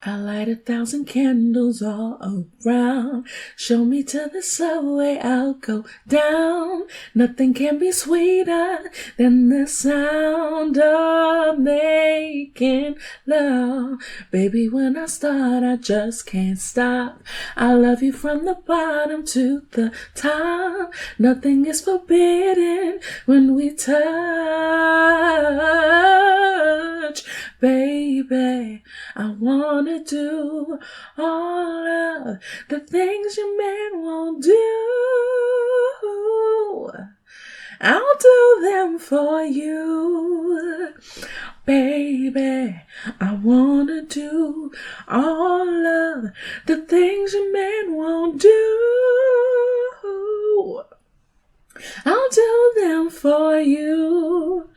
I light 1,000 candles all around. Show me to the subway, I'll go down. Nothing can be sweeter than the sound of making love. Baby, when I start, I just can't stop. I love you from the bottom to the top. Nothing is forbidden when we touch. Baby, I wanna do all of the things your man won't do. I'll do them for you. Baby, I wanna do all of the things your man won't do. I'll do them for you.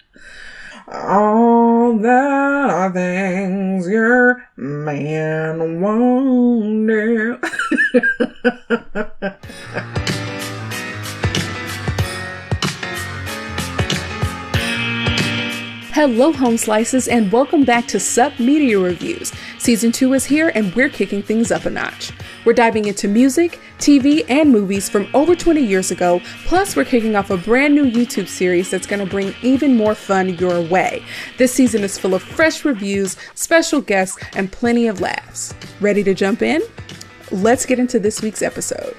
All the things your man won't do. Hello, Home Slices, and welcome back to Sup Media Reviews. Season 2 is here, and we're kicking things up a notch. We're diving into music, TV, and movies from over 20 years ago, plus we're kicking off a brand new YouTube series that's going to bring even more fun your way. This season is full of fresh reviews, special guests, and plenty of laughs. Ready to jump in? Let's get into this week's episode.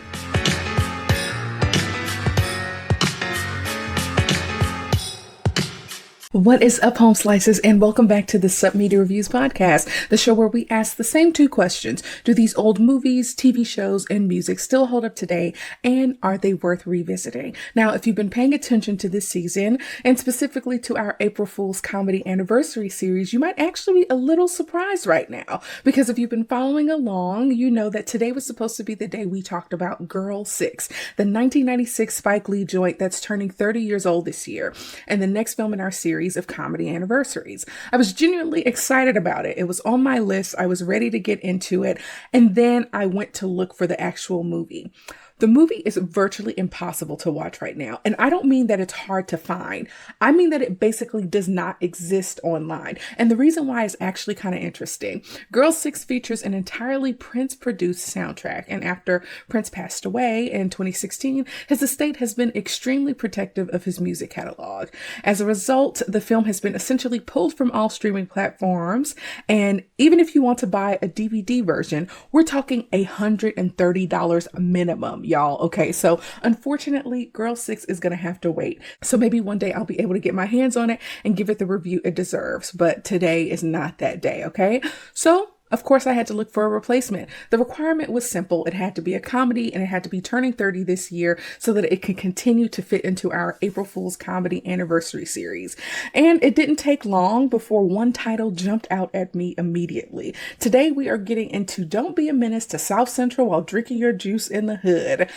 What is up, Home Slices, and welcome back to the Sup Media Reviews podcast, the show where we ask the same two questions. Do these old movies, TV shows, and music still hold up today, and are they worth revisiting? Now, if you've been paying attention to this season, and specifically to our April Fool's Comedy Anniversary series, you might actually be a little surprised right now, because if you've been following along, you know that today was supposed to be the day we talked about Girl 6, the 1996 Spike Lee joint that's turning 30 years old this year, and the next film in our series of comedy anniversaries. I was genuinely excited about it. It was on my list. I was ready to get into it. And then I went to look for the actual movie. The movie is virtually impossible to watch right now. And I don't mean that it's hard to find. I mean that it basically does not exist online. And the reason why is actually kind of interesting. Girl 6 features an entirely Prince-produced soundtrack. And after Prince passed away in 2016, his estate has been extremely protective of his music catalog. As a result, the film has been essentially pulled from all streaming platforms. And even if you want to buy a DVD version, we're talking $130 minimum. Y'all. Okay, so unfortunately, Girl 6 is going to have to wait. So maybe one day I'll be able to get my hands on it and give it the review it deserves. But today is not that day, okay? So of course, I had to look for a replacement. The requirement was simple. It had to be a comedy and it had to be turning 30 this year so that it could continue to fit into our April Fool's Comedy Anniversary series. And it didn't take long before one title jumped out at me immediately. Today, we are getting into Don't Be a Menace to South Central While Drinking Your Juice in the Hood.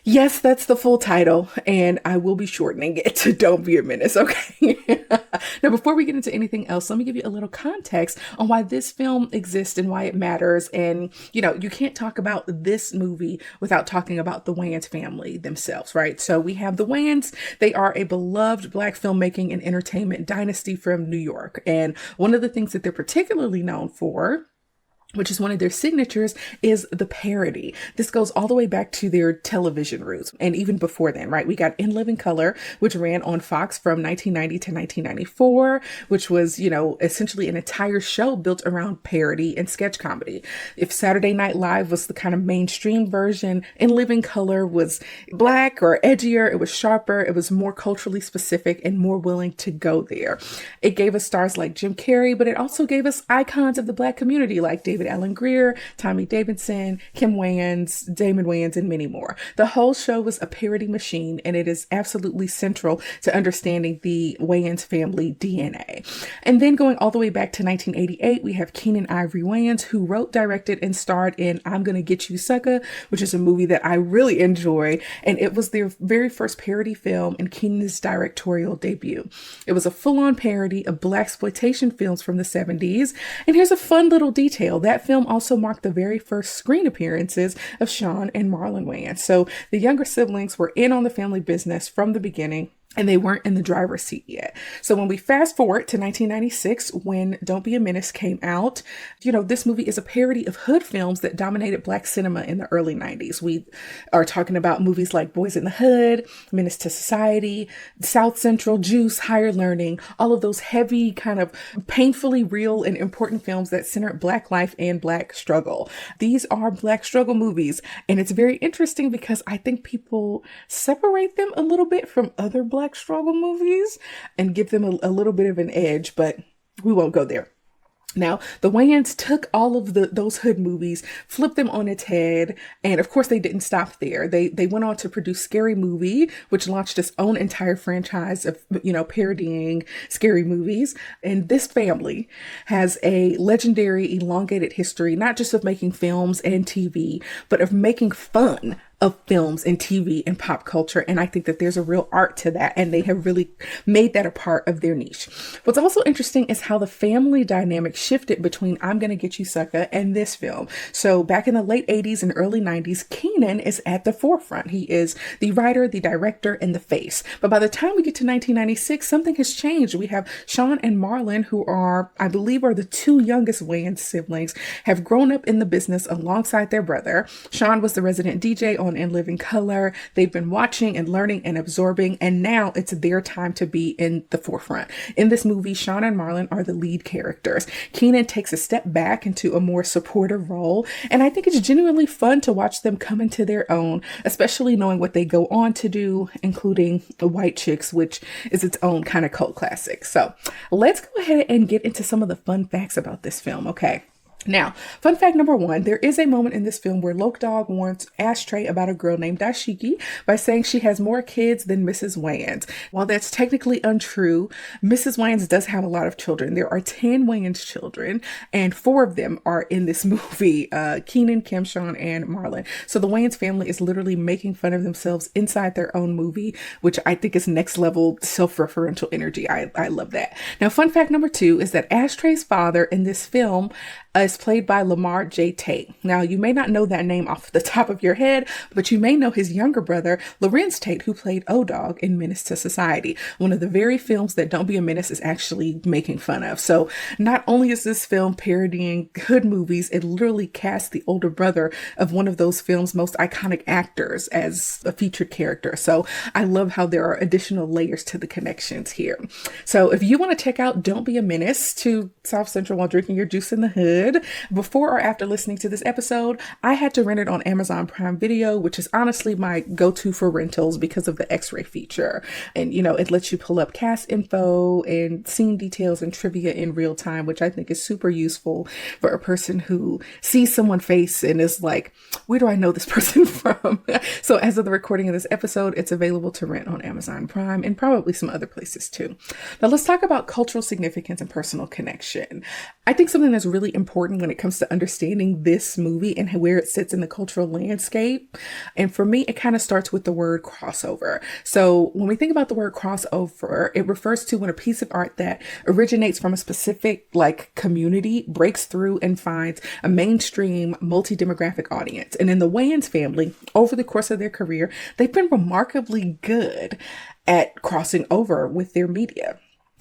Yes, that's the full title, and I will be shortening it to Don't Be a Menace, okay? Now, before we get into anything else, let me give you a little context on why this film exists and why it matters. And, you know, you can't talk about this movie without talking about the Wayans family themselves, right? So we have the Wayans. They are a beloved Black filmmaking and entertainment dynasty from New York. And one of the things that they're particularly known for, which is one of their signatures, is the parody. This goes all the way back to their television roots. And even before then, right? We got In Living Color, which ran on Fox from 1990 to 1994, which was, you know, essentially an entire show built around parody and sketch comedy. If Saturday Night Live was the kind of mainstream version, In Living Color was Black or edgier. It was sharper. It was more culturally specific and more willing to go there. It gave us stars like Jim Carrey, but it also gave us icons of the Black community like David Allen Greer, Tommy Davidson, Kim Wayans, Damon Wayans, and many more. The whole show was a parody machine, and it is absolutely central to understanding the Wayans family DNA. And then going all the way back to 1988, we have Keenen Ivory Wayans, who wrote, directed, and starred in I'm Gonna Get You Sucker, which is a movie that I really enjoy. And it was their very first parody film and Keenan's directorial debut. It was a full-on parody of blaxploitation films from the 70s. And here's a fun little detail. That film also marked the very first screen appearances of Sean and Marlon Wayans. So the younger siblings were in on the family business from the beginning. and they weren't in the driver's seat yet. So when we fast forward to 1996, when Don't Be a Menace came out, this movie is a parody of hood films that dominated Black cinema in the early 90s. We are talking about movies like Boyz in the Hood, Menace to Society, South Central, Juice, Higher Learning, all of those heavy, kind of painfully real and important films that centered Black life and Black struggle. These are Black struggle movies, and it's very interesting because I think people separate them a little bit from other Black struggle movies and give them a little bit of an edge, but we won't go there. Now, the Wayans took all of those hood movies, flipped them on its head, and of course they didn't stop there. They went on to produce Scary Movie, which launched its own entire franchise of, parodying scary movies. And this family has a legendary, elongated history, not just of making films and TV, but of making fun of films and TV and pop culture. And I think that there's a real art to that, and they have really made that a part of their niche. What's also interesting is how the family dynamic shifted between I'm Gonna Get You Sucker and this film. So back in the late 80s and early 90s, Keenan is at the forefront. He is the writer, the director, and the face. But by the time we get to 1996, something has changed. We have Sean and Marlon, who I believe are the two youngest Wayans siblings, have grown up in the business alongside their brother. Sean was the resident DJ on In Living Color. They've been watching and learning and absorbing, and now it's their time to be in the forefront. In this movie, Sean and Marlon are the lead characters. Keenan takes a step back into a more supportive role, and I think it's genuinely fun to watch them come into their own, especially knowing what they go on to do, including The White Chicks, which is its own kind of cult classic. So let's go ahead and get into some of the fun facts about this film, okay? Now, fun fact number one, there is a moment in this film where Loke Dog warns Ashtray about a girl named Dashiki by saying she has more kids than Mrs. Wayans. While that's technically untrue, Mrs. Wayans does have a lot of children. There are 10 Wayans children, and 4 of them are in this movie, Keenan, Kim, Sean, and Marlon. So the Wayans family is literally making fun of themselves inside their own movie, which I think is next level self-referential energy. I love that. Now, fun fact number 2 is that Ashtray's father in this film is played by Lamar J. Tate. Now, you may not know that name off the top of your head, but you may know his younger brother, Lorenz Tate, who played O-Dog in Menace to Society, one of the very films that Don't Be a Menace is actually making fun of. So not only is this film parodying hood movies, it literally casts the older brother of one of those film's most iconic actors as a featured character. So I love how there are additional layers to the connections here. So if you want to check out Don't Be a Menace to South Central while drinking your juice in the hood, before or after listening to this episode, I had to rent it on Amazon Prime Video, which is honestly my go-to for rentals because of the X-ray feature. And, it lets you pull up cast info and scene details and trivia in real time, which I think is super useful for a person who sees someone's face and is like, where do I know this person from? So as of the recording of this episode, it's available to rent on Amazon Prime and probably some other places too. Now let's talk about cultural significance and personal connection. I think something that's really important when it comes to understanding this movie and where it sits in the cultural landscape. And for me, it kind of starts with the word crossover. So when we think about the word crossover, it refers to when a piece of art that originates from a specific community breaks through and finds a mainstream multi-demographic audience. And in the Wayans family, over the course of their career, they've been remarkably good at crossing over with their media.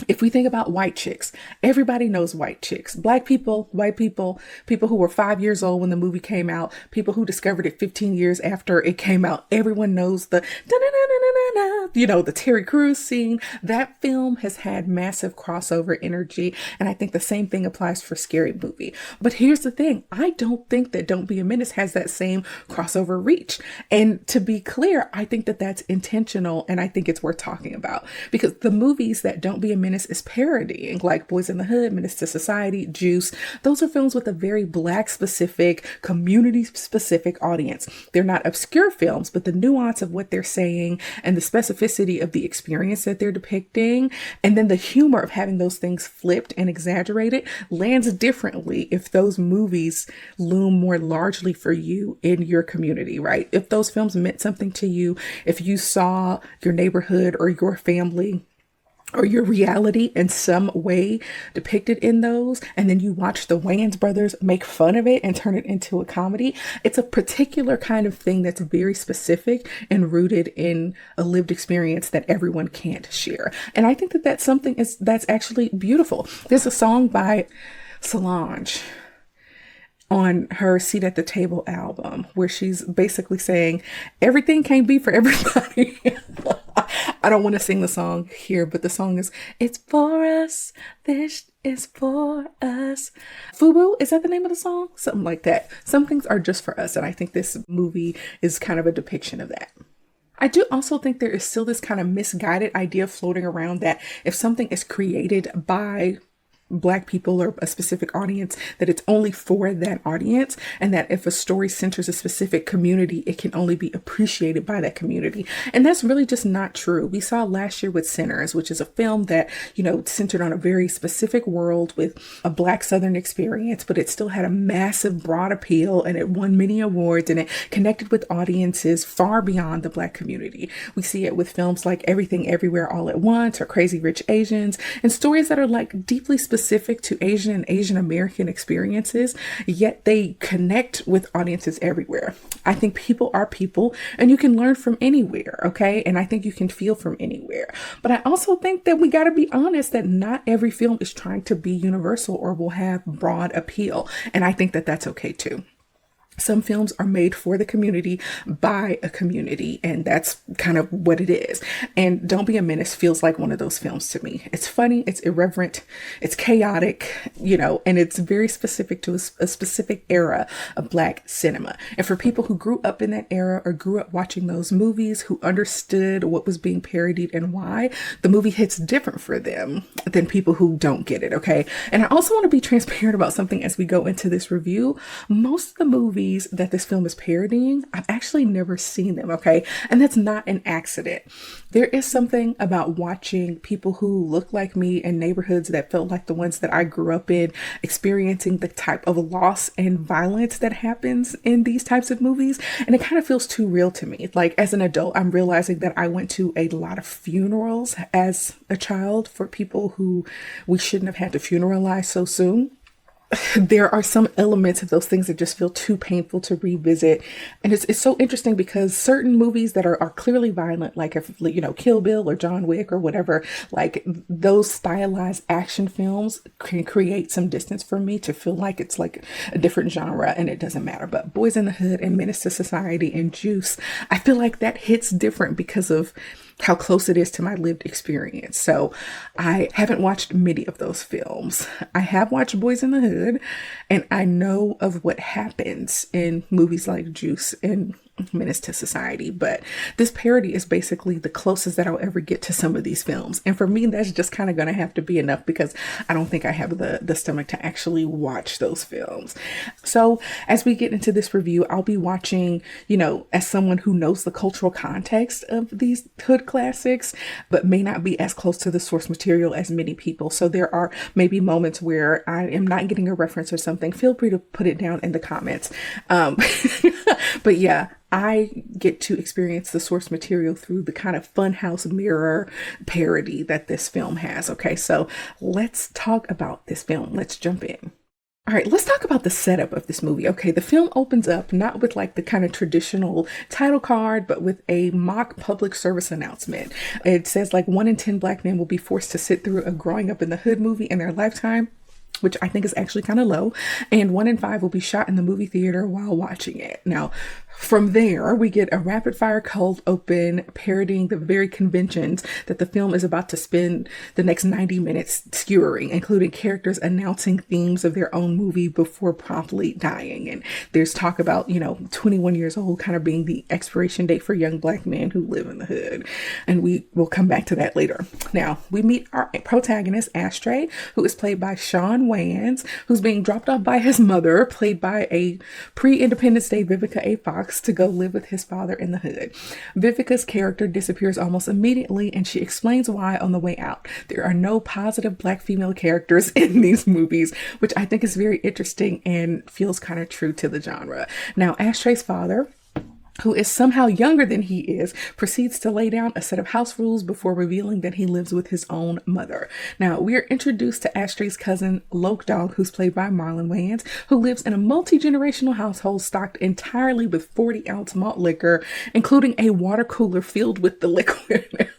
If we think about White Chicks, everybody knows White Chicks. Black people, white people, people who were 5 years old when the movie came out, people who discovered it 15 years after it came out. Everyone knows the the Terry Crews scene. That film has had massive crossover energy, and I think the same thing applies for Scary Movie. But here's the thing. I don't think that Don't Be a Menace has that same crossover reach. And to be clear, I think that that's intentional, and I think it's worth talking about, because the movies that Don't Be a Menace is parodying, like Boyz in the Hood, Menace to Society, Juice, those are films with a very Black specific, community specific audience. They're not obscure films, but the nuance of what they're saying and the specificity of the experience that they're depicting, and then the humor of having those things flipped and exaggerated, lands differently if those movies loom more largely for you in your community, right? If those films meant something to you, if you saw your neighborhood or your family or your reality in some way depicted in those, and then you watch the Wayans brothers make fun of it and turn it into a comedy. It's a particular kind of thing that's very specific and rooted in a lived experience that everyone can't share. And I think that that's something that's actually beautiful. There's a song by Solange on her Seat at the Table album where she's basically saying everything can't be for everybody. I don't want to sing the song here, but the song is, it's for us, this is for us. Fubu, is that the name of the song? Something like that. Some things are just for us, and I think this movie is kind of a depiction of that. I do also think there is still this kind of misguided idea floating around that if something is created by Black people or a specific audience, that it's only for that audience, and that if a story centers a specific community, it can only be appreciated by that community. And that's really just not true. We saw last year with Sinners, which is a film that, centered on a very specific world with a Black Southern experience, but it still had a massive broad appeal, and it won many awards, and it connected with audiences far beyond the Black community. We see it with films like Everything Everywhere All at Once or Crazy Rich Asians, and stories that are like deeply specific to Asian and Asian American experiences, yet they connect with audiences everywhere. I think people are people, and you can learn from anywhere, okay? And I think you can feel from anywhere. But I also think that we got to be honest that not every film is trying to be universal or will have broad appeal. And I think that that's okay too. Some films are made for the community by a community, and that's kind of what it is. And Don't Be a Menace feels like one of those films to me. It's funny, it's irreverent, it's chaotic, and it's very specific to a specific era of Black cinema. And for people who grew up in that era or grew up watching those movies, who understood what was being parodied and why, the movie hits different for them than people who don't get it, okay? And I also want to be transparent about something as we go into this review. Most of the movies that this film is parodying, I've actually never seen them, okay? And that's not an accident. There is something about watching people who look like me in neighborhoods that felt like the ones that I grew up in, experiencing the type of loss and violence that happens in these types of movies. And it kind of feels too real to me. Like, as an adult, I'm realizing that I went to a lot of funerals as a child for people who we shouldn't have had to funeralize so soon. There are some elements of those things that just feel too painful to revisit. And it's so interesting because certain movies that are clearly violent, like if, Kill Bill or John Wick or whatever, like those stylized action films can create some distance for me to feel like it's like a different genre and it doesn't matter. But Boyz n the Hood and Menace to Society and Juice, I feel like that hits different because of how close it is to my lived experience. So I haven't watched many of those films. I have watched Boyz n the Hood, and I know of what happens in movies like Juice and Menace to Society, but this parody is basically the closest that I'll ever get to some of these films. And for me, that's just kind of going to have to be enough because I don't think I have the stomach to actually watch those films. So as we get into this review, I'll be watching, as someone who knows the cultural context of these hood classics, but may not be as close to the source material as many people. So there are maybe moments where I am not getting a reference or something. Feel free to put it down in the comments. But yeah, I get to experience the source material through the kind of funhouse mirror parody that this film has. Okay, so let's talk about this film. Let's jump in. All right, let's talk about the setup of this movie. Okay, the film opens up not with like the kind of traditional title card, but with a mock public service announcement. It says like 1 in 10 Black men will be forced to sit through a growing up in the hood movie in their lifetime, which I think is actually kind of low, and 1 in 5 will be shot in the movie theater while watching it. Now, from there, we get a rapid fire cold open parodying the very conventions that the film is about to spend the next 90 minutes skewering, including characters announcing themes of their own movie before promptly dying. And there's talk about, 21 years old kind of being the expiration date for young Black men who live in the hood. And we will come back to that later. Now, we meet our protagonist, Ashtray, who is played by Sean Wayans, who's being dropped off by his mother, played by a pre-Independence Day Vivica A. Fox, to go live with his father in the hood. Vivica's character disappears almost immediately, and she explains why on the way out. There are no positive Black female characters in these movies, which I think is very interesting and feels kind of true to the genre. Now, Ashtray's father who is somehow younger than he is, proceeds to lay down a set of house rules before revealing that he lives with his own mother. Now, we are introduced to Ashtray's cousin, Dog, who's played by Marlon Wayans, who lives in a multi-generational household stocked entirely with 40-ounce malt liquor, including a water cooler filled with the liquid.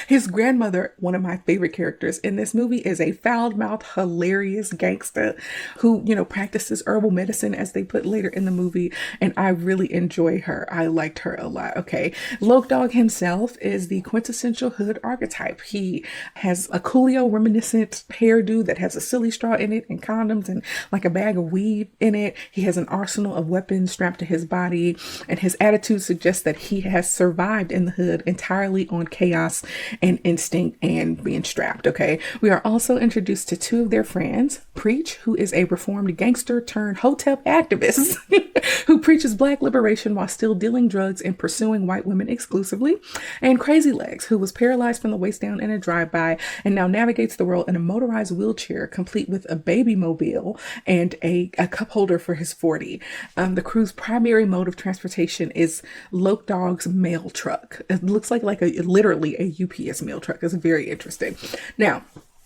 His grandmother, one of my favorite characters in this movie, is a foul-mouthed, hilarious gangster who, practices herbal medicine, as they put later in the movie, and I really enjoy her. I liked her a lot, okay? Dog himself is the quintessential hood archetype. He has a Coolio reminiscent hairdo that has a silly straw in it and condoms and like a bag of weed in it. He has an arsenal of weapons strapped to his body, and his attitude suggests that he has survived in the hood entirely on chaos and instinct and being strapped, okay? We are also introduced to two of their friends, Preach, who is a reformed gangster turned hotep activist who preaches black liberation while still dealing drugs and pursuing white women exclusively, and Crazy Legs, who was paralyzed from the waist down in a drive-by and now navigates the world in a motorized wheelchair complete with a baby mobile and a cup holder for his 40. The crew's primary mode of transportation is Dog's mail truck. It looks like literally a UPS mail truck. It's very interesting. Now,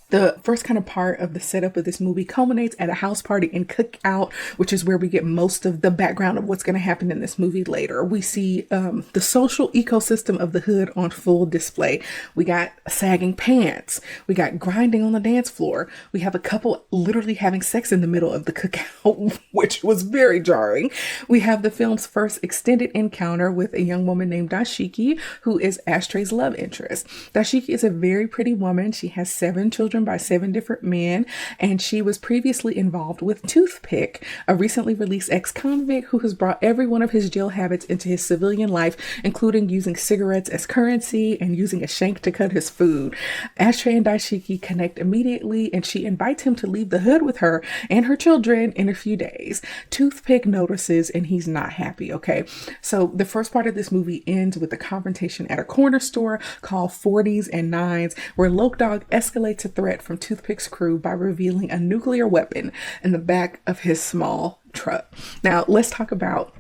the first kind of part of the setup of this movie culminates at a house party and cookout, which is where we get most of the background of what's going to happen in this movie later. We see the social ecosystem of the hood on full display. We got sagging pants. We got grinding on the dance floor. We have a couple literally having sex in the middle of the cookout, which was very jarring. We have the film's first extended encounter with a young woman named Dashiki, who is Ashtray's love interest. Dashiki is a very pretty woman. She has 7 children by 7 different men, and she was previously involved with Toothpick, a recently released ex-convict who has brought every one of his jail habits into his civilian life, including using cigarettes as currency and using a shank to cut his food. Ashtray and Dashiki connect immediately, and she invites him to leave the hood with her and her children in a few days. Toothpick notices, and he's not happy, okay? So the first part of this movie ends with a confrontation at a corner store called 40s and 9s, where Dog escalates a threat from Toothpick's crew by revealing a nuclear weapon in the back of his small truck. Now, let's talk about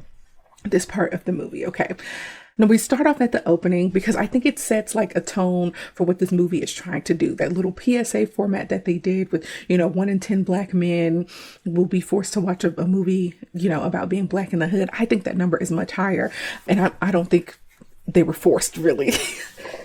this part of the movie, okay? Now, we start off at the opening because I think it sets like a tone for what this movie is trying to do. That little PSA format that they did with, 1 in 10 black men will be forced to watch a movie, about being black in the hood. I think that number is much higher. And I don't think they were forced, really.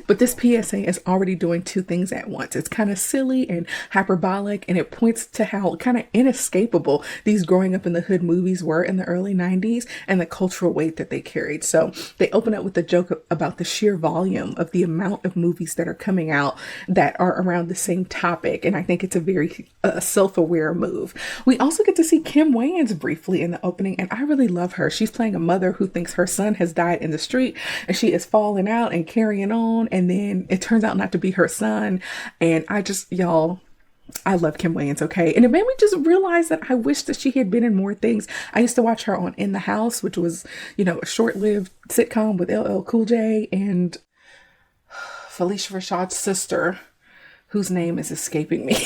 But this PSA is already doing 2 things at once. It's kind of silly and hyperbolic, and it points to how kind of inescapable these growing up in the hood movies were in the early 90s and the cultural weight that they carried. So they open up with a joke about the sheer volume of the amount of movies that are coming out that are around the same topic. And I think it's a very self-aware move. We also get to see Kim Wayans briefly in the opening, and I really love her. She's playing a mother who thinks her son has died in the street, and she is falling out and carrying on. And then it turns out not to be her son. And I love Kim Wayans, okay? And it made me just realize that I wish that she had been in more things. I used to watch her on In the House, which was, a short-lived sitcom with LL Cool J and Felicia Rashad's sister, whose name is escaping me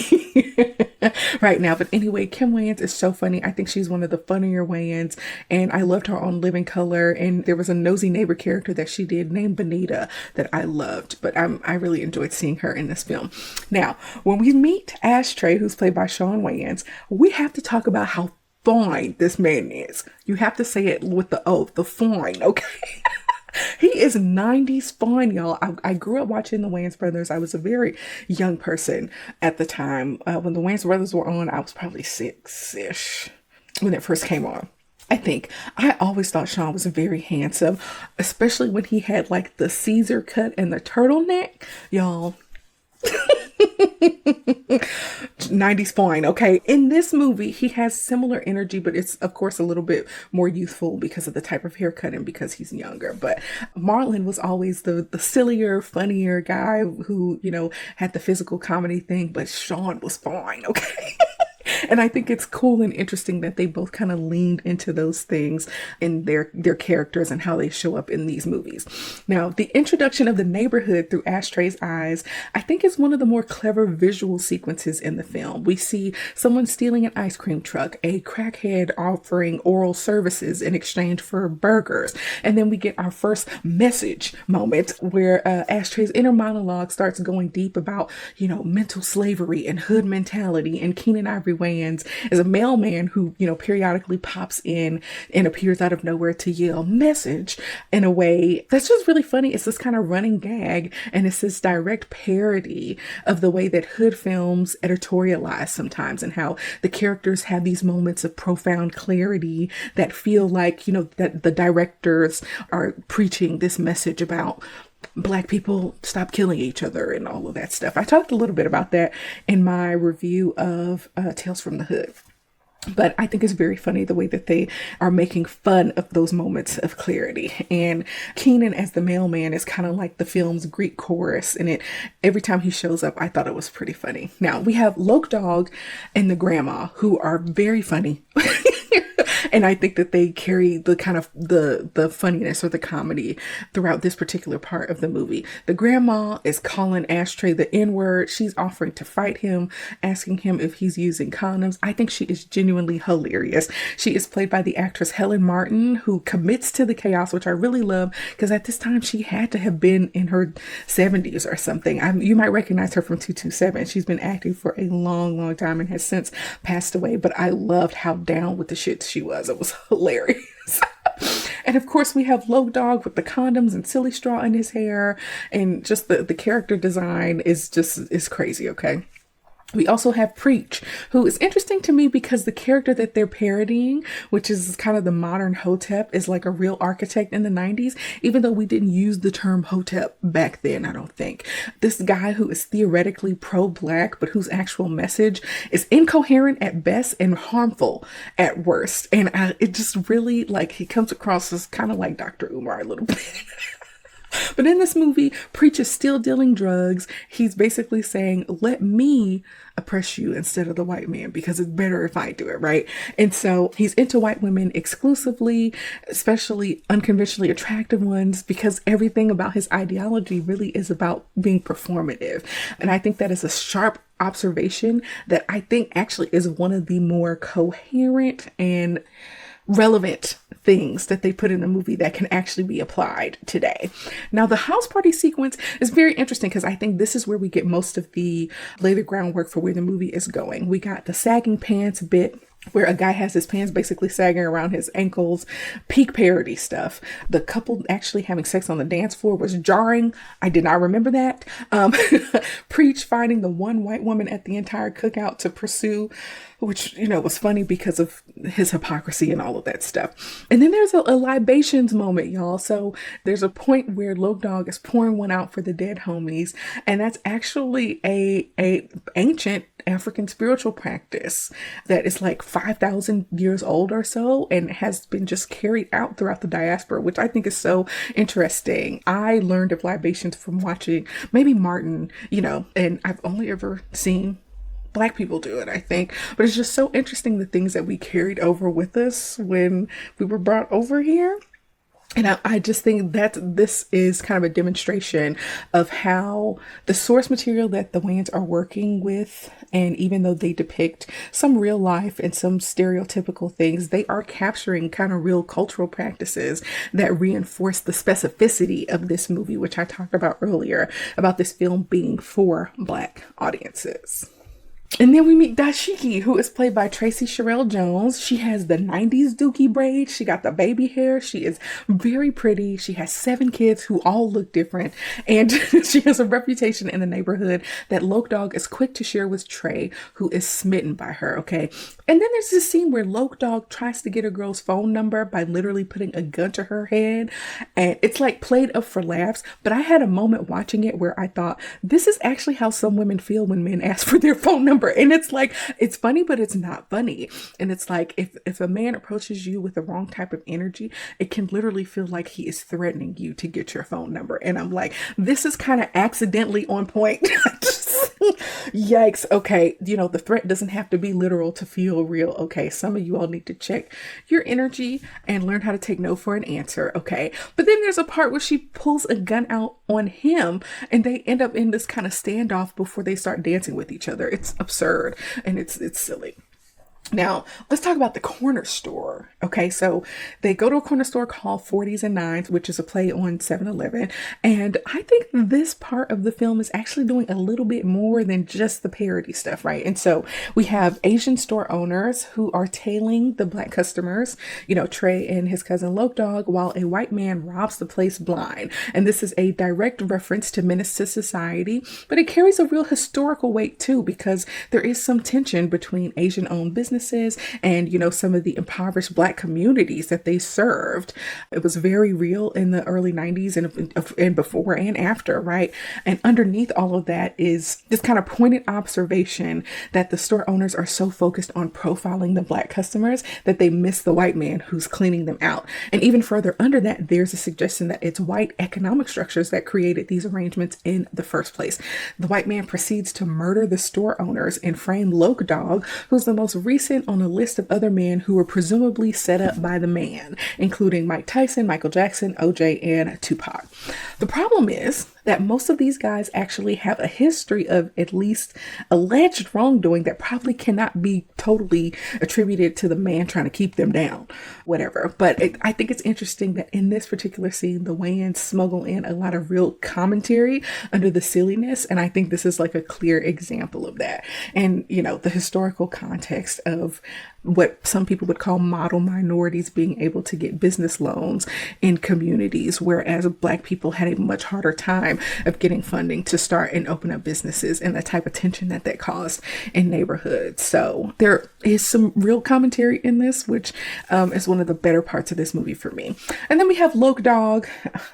right now. But anyway, Kim Wayans is so funny. I think she's one of the funnier Wayans, and I loved her on Living Color. And there was a nosy neighbor character that she did named Benita that I loved, but I really enjoyed seeing her in this film. Now, when we meet Ashtray, who's played by Shawn Wayans, we have to talk about how fine this man is. You have to say it with the oath, the fine, okay? He is 90s fine, y'all. I grew up watching the Wayans brothers. I was a very young person at the time. When the Wayans brothers were on, I was probably 6-ish when it first came on. I think. I always thought Shawn was very handsome, especially when he had like the Caesar cut and the turtleneck. Y'all. 90s fine, okay? In this movie, he has similar energy, but it's, of course, a little bit more youthful because of the type of haircut and because he's younger. But Marlon was always the sillier, funnier guy who, had the physical comedy thing, but Shawn was fine, okay? And I think it's cool and interesting that they both kind of leaned into those things in their characters and how they show up in these movies. Now, the introduction of the neighborhood through Ashtray's eyes, I think is one of the more clever visual sequences in the film. We see someone stealing an ice cream truck, a crackhead offering oral services in exchange for burgers, and then we get our first message moment where Ashtray's inner monologue starts going deep about, mental slavery and hood mentality. And Keenan Ivory Wayans is a mailman who, periodically pops in and appears out of nowhere to yell message in a way that's just really funny. It's this kind of running gag, and it's this direct parody of the way that hood films editorialize sometimes, and how the characters have these moments of profound clarity that feel like, that the directors are preaching this message about Black people stop killing each other and all of that stuff. I talked a little bit about that in my review of Tales from the Hood. But I think it's very funny the way that they are making fun of those moments of clarity. And Keenan as the mailman is kind of like the film's Greek chorus. And every time he shows up, I thought it was pretty funny. Now, we have Loke Dog and the grandma, who are very funny. And I think that they carry the kind of the funniness or the comedy throughout this particular part of the movie. The grandma is calling Ashtray the N-word. She's offering to fight him, asking him if he's using condoms. I think she is genuinely hilarious. She is played by the actress Helen Martin, who commits to the chaos, which I really love, because at this time she had to have been in her 70s or something. You might recognize her from 227. She's been acting for a long, long time and has since passed away, but I loved how down with the shit she was. It was hilarious. And of course we have Loke Dog with the condoms and silly straw in his hair, and just the character design is crazy. Okay. We also have Preach, who is interesting to me because the character that they're parodying, which is kind of the modern Hotep, is like a real architect in the 90s, even though we didn't use the term Hotep back then, I don't think. This guy who is theoretically pro-Black, but whose actual message is incoherent at best and harmful at worst. And it just really, he comes across as kind of like Dr. Umar a little bit. But in this movie, Preach is still dealing drugs. He's basically saying, let me oppress you instead of the white man, because it's better if I do it, right? And so he's into white women exclusively, especially unconventionally attractive ones, because everything about his ideology really is about being performative. And I think that is a sharp observation that I think actually is one of the more coherent and relevant things that they put in the movie that can actually be applied today. Now, the house party sequence is very interesting because I think this is where we get most of lay the groundwork for where the movie is going. We got the sagging pants bit, where a guy has his pants basically sagging around his ankles, peak parody stuff. The couple actually having sex on the dance floor was jarring. I did not remember that. Preach finding the one white woman at the entire cookout to pursue, which, was funny because of his hypocrisy and all of that stuff. And then there's a libations moment, y'all. So there's a point where Loke Dog is pouring one out for the dead homies. And that's actually a ancient African spiritual practice that is like 5,000 years old or so, and has been just carried out throughout the diaspora, which I think is so interesting. I learned of libations from watching maybe Martin, and I've only ever seen Black people do it, I think. But it's just so interesting the things that we carried over with us when we were brought over here. And I just think that this is kind of a demonstration of how the source material that the Wayans are working with, and even though they depict some real life and some stereotypical things, they are capturing kind of real cultural practices that reinforce the specificity of this movie, which I talked about earlier, about this film being for Black audiences. And then we meet Dashiki, who is played by Tracy Sherrill Jones. She has the 90s dookie braids. She got the baby hair. She is very pretty. She has 7 kids who all look different. And she has a reputation in the neighborhood that Loke Dog is quick to share with Trey, who is smitten by her, okay? And then there's this scene where Loke Dog tries to get a girl's phone number by literally putting a gun to her head. And it's like played up for laughs. But I had a moment watching it where I thought, this is actually how some women feel when men ask for their phone number. And it's like, it's funny, but it's not funny. And it's like, if a man approaches you with the wrong type of energy, it can literally feel like he is threatening you to get your phone number. And I'm like, this is kind of accidentally on point. Yikes. Okay. The threat doesn't have to be literal to feel real. Okay. Some of you all need to check your energy and learn how to take no for an answer. Okay. But then there's a part where she pulls a gun out on him and they end up in this kind of standoff before they start dancing with each other. It's absurd and it's silly. Now, let's talk about the corner store. Okay, so they go to a corner store called 40s and 9s, which is a play on 7-Eleven. And I think this part of the film is actually doing a little bit more than just the parody stuff, right? And so we have Asian store owners who are tailing the black customers, Trey and his cousin Loke Dog, while a white man robs the place blind. And this is a direct reference to Menace II Society, but it carries a real historical weight too, because there is some tension between Asian-owned businesses and, some of the impoverished black communities that they served. It was very real in the early 90s and before and after, right? And underneath all of that is this kind of pointed observation that the store owners are so focused on profiling the black customers that they miss the white man who's cleaning them out. And even further under that, there's a suggestion that it's white economic structures that created these arrangements in the first place. The white man proceeds to murder the store owners and frame Loke Dog, who's the most recent on a list of other men who were presumably set up by the man, including Mike Tyson, Michael Jackson, OJ, and Tupac. The problem is that most of these guys actually have a history of at least alleged wrongdoing that probably cannot be totally attributed to the man trying to keep them down, whatever. But I think it's interesting that in this particular scene, the Wayans smuggle in a lot of real commentary under the silliness. And I think this is like a clear example of that. And, the historical context of what some people would call model minorities being able to get business loans in communities, whereas black people had a much harder time of getting funding to start and open up businesses, and the type of tension that caused in neighborhoods. So there is some real commentary in this, which is one of the better parts of this movie for me. And then we have Loke Dog,